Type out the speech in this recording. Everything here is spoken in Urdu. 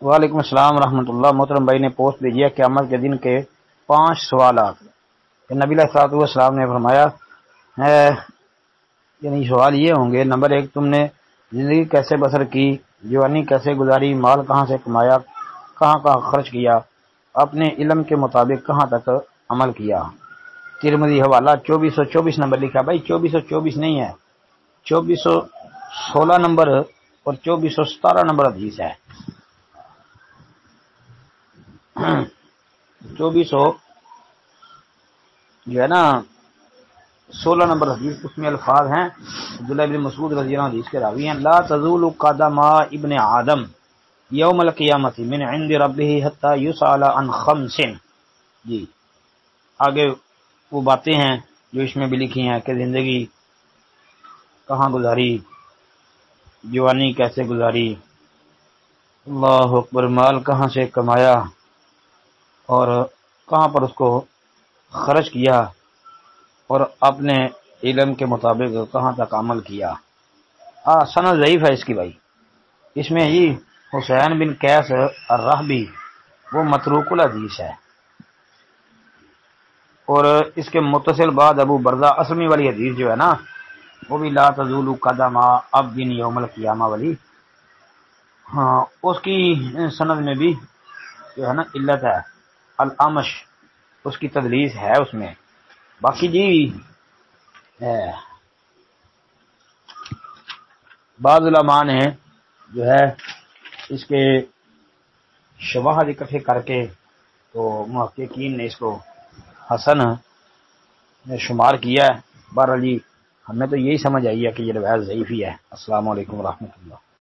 وعلیکم السلام ورحمۃ اللہ۔ محترم بھائی نے پوسٹ بھیجی ہے قیامت کے دن کے 5 سوالات۔ نبی علیہ الصلوۃ والسلام نے فرمایا یعنی سوال یہ ہوں گے، نمبر 1، تم نے زندگی کیسے بسر کی، جوانی کیسے گزاری، مال کہاں سے کمایا، کہاں کہاں خرچ کیا، اپنے علم کے مطابق کہاں تک عمل کیا۔ ترمذی حوالہ 2424 نمبر لکھا، بھائی 2424 نہیں ہے، 2416 نمبر اور 2417 نمبر حدیث ہے۔ 2400 جو ہے نا 16 نمبر حدیث، اس میں الفاظ ہیں، عبداللہ ابن مسعود رضی اللہ عنہ حدیث کے راوی ہیں، لا تزول قدم ابن آدم یوم القیامت من عند ربہ حتی یسأل عن خمس۔ جی آگے وہ باتیں ہیں جو اس میں بھی لکھی ہیں کہ زندگی کہاں گزاری، جوانی کیسے گزاری، اللہ اکبر، مال کہاں سے کمایا اور کہاں پر اس کو خرچ کیا، اور اپنے علم کے مطابق کہاں تک عمل کیا۔ سند ضعیف ہے اس کی بھائی، اس میں ہی حسین بن قیس الرحبی وہ متروک الحدیث ہے، اور اس کے متصل بعد ابو بردہ اسلمی والی حدیث جو ہے نا وہ بھی لا تزول قدم عبد یوم القیامہ والی، ہاں اس کی سند میں بھی جو ہے نا علت ہے، الاعمش اس کی تدلیس ہے اس میں۔ باقی جی بعض علماء نے جو ہے اس کے شواہد اکٹھے کر کے تو محققین نے اس کو حسن شمار کیا ہے۔ بہرحال جی ہمیں تو یہی سمجھ آئی ہے کہ یہ روایت ضعیف ہی ہے۔ السلام علیکم ورحمۃ اللہ۔